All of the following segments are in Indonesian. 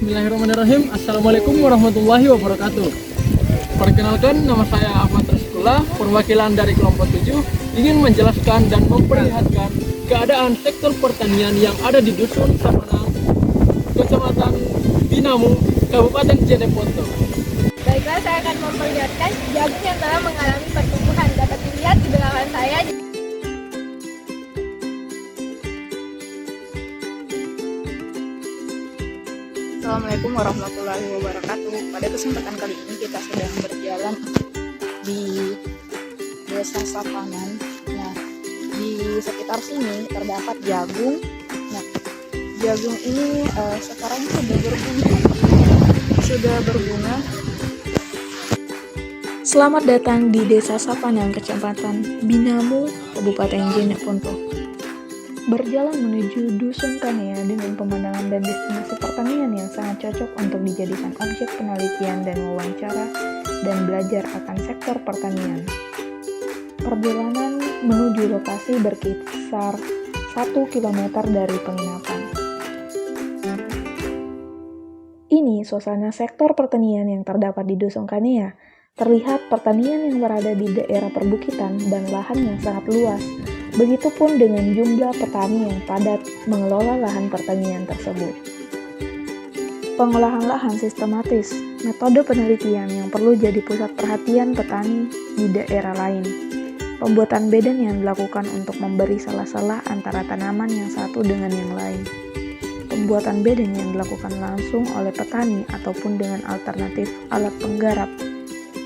Bismillahirrahmanirrahim. Assalamualaikum warahmatullahi wabarakatuh. Perkenalkan, nama saya Ahmad Rizkullah, perwakilan dari kelompok 7, ingin menjelaskan dan memperlihatkan keadaan sektor pertanian yang ada di Dusun Sapanang, Kecamatan Binamu, Kabupaten Jeneponto. Baiklah, saya akan memperlihatkan jagung yang telah mengalami pertumbuhan. Dapat dilihat di belakang saya. Assalamualaikum warahmatullahi wabarakatuh. Pada kesempatan kali ini kita sedang berjalan di Desa Sapangan. Nah, di sekitar sini terdapat jagung. Nah, jagung ini sekarang sudah berbunga. Selamat datang di Desa Sapanang, Kecamatan Binamu, Kabupaten Jeneponto. Berjalan menuju Dusun Kanea dengan pemandangan dan destinasi pertanian yang sangat cocok untuk dijadikan objek penelitian dan wawancara dan belajar akan sektor pertanian. Perjalanan menuju lokasi berkisar 1 km dari penginapan. Ini suasana sektor pertanian yang terdapat di Dusun Kanea. Terlihat pertanian yang berada di daerah perbukitan dan lahan yang sangat luas. Begitupun dengan jumlah petani yang padat mengelola lahan pertanian tersebut. Pengolahan lahan sistematis, metode penelitian yang perlu jadi pusat perhatian petani di daerah lain. Pembuatan beden yang dilakukan untuk memberi salah-salah antara tanaman yang satu dengan yang lain. Pembuatan beden yang dilakukan langsung oleh petani ataupun dengan alternatif alat penggarap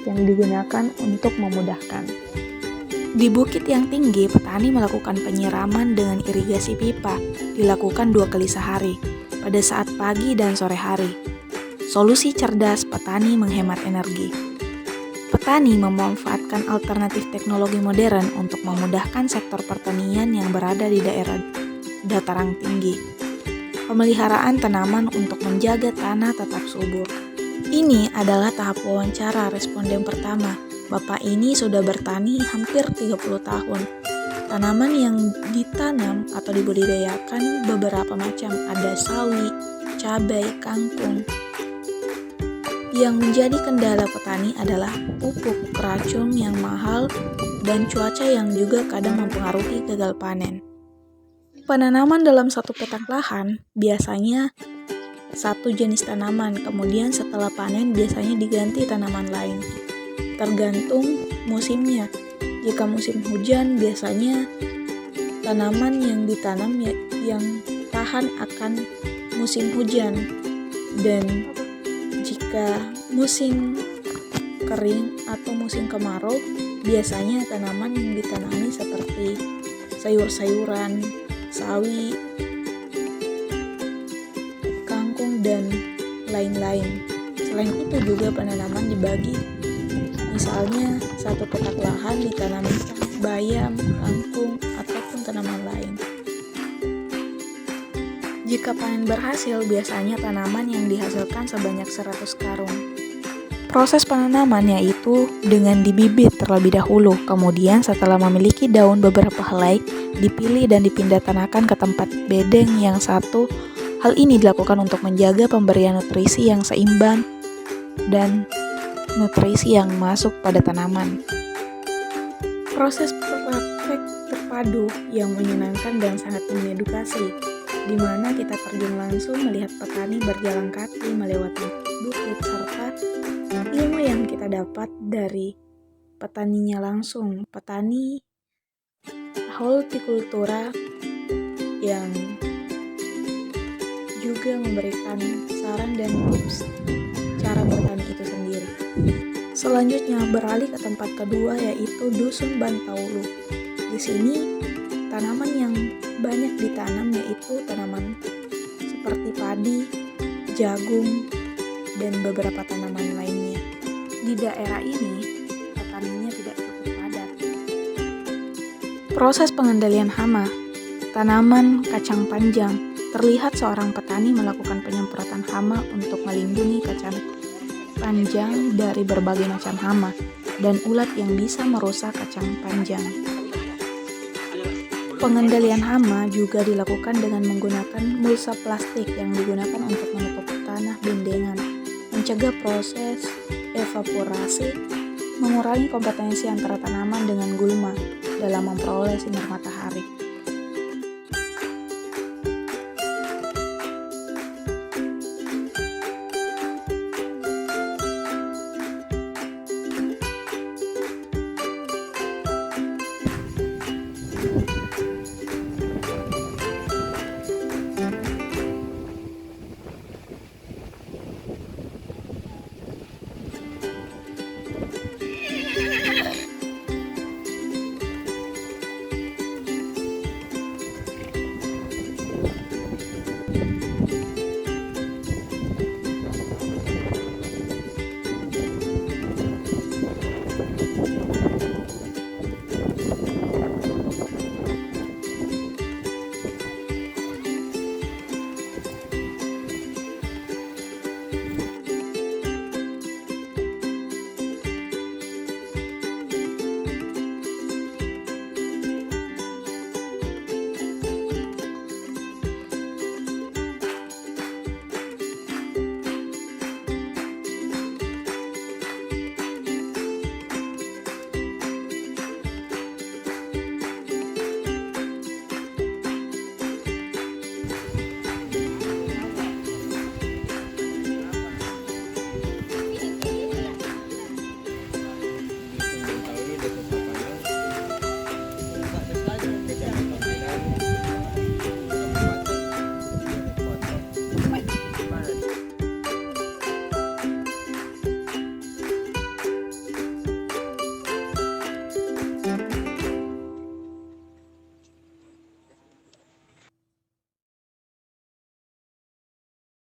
yang digunakan untuk memudahkan. Di bukit yang tinggi, petani melakukan penyiraman dengan irigasi pipa, dilakukan 2 kali sehari, pada saat pagi dan sore hari. Solusi cerdas petani menghemat energi. Petani memanfaatkan alternatif teknologi modern untuk memudahkan sektor pertanian yang berada di daerah dataran tinggi. Pemeliharaan tanaman untuk menjaga tanah tetap subur. Ini adalah tahap wawancara responden pertama. Bapak ini sudah bertani hampir 30 tahun. Tanaman yang ditanam atau dibudidayakan beberapa macam, ada sawi, cabai, kangkung. Yang menjadi kendala petani adalah pupuk racun yang mahal dan cuaca yang juga kadang mempengaruhi gagal panen. Penanaman dalam satu petak lahan biasanya satu jenis tanaman, kemudian setelah panen biasanya diganti tanaman lain. Tergantung musimnya. Jika musim hujan, biasanya tanaman yang ditanam yang tahan akan musim hujan. Dan jika musim kering atau musim kemarau, biasanya tanaman yang ditanami seperti sayur-sayuran, sawi, kangkung, dan lain-lain. Selain itu juga penanaman dibagi. Misalnya, satu petak lahan ditanami bayam, kangkung, ataupun tanaman lain. Jika panen berhasil, biasanya tanaman yang dihasilkan sebanyak 100 karung. Proses penanaman yaitu dengan dibibit terlebih dahulu, kemudian setelah memiliki daun beberapa helai, dipilih dan dipindah tanahkan ke tempat bedeng yang satu. Hal ini dilakukan untuk menjaga pemberian nutrisi yang seimbang dan nutrisi yang masuk pada tanaman. Proses praktek terpadu yang menyenangkan dan sangat mengedukasi, di mana kita terjun langsung melihat petani berjalan kaki melewati bukit serta ilmu yang kita dapat dari petaninya langsung, petani hortikultura yang juga memberikan saran dan tips cara bertani itu sendiri. Selanjutnya beralih ke tempat kedua, yaitu Dusun Bantaulu. Di sini tanaman yang banyak ditanam yaitu tanaman seperti padi, jagung, dan beberapa tanaman lainnya. Di daerah ini petaninya tidak cukup padat. Proses pengendalian hama. Tanaman kacang panjang. Terlihat seorang petani melakukan penyemprotan hama untuk melindungi kacang panjang dari berbagai macam hama dan ulat yang bisa merusak kacang panjang. Pengendalian hama juga dilakukan dengan menggunakan mulsa plastik yang digunakan untuk menutup tanah bendengan, mencegah proses evaporasi, mengurangi kompetensi antara tanaman dengan gulma dalam memperoleh sinar matahari.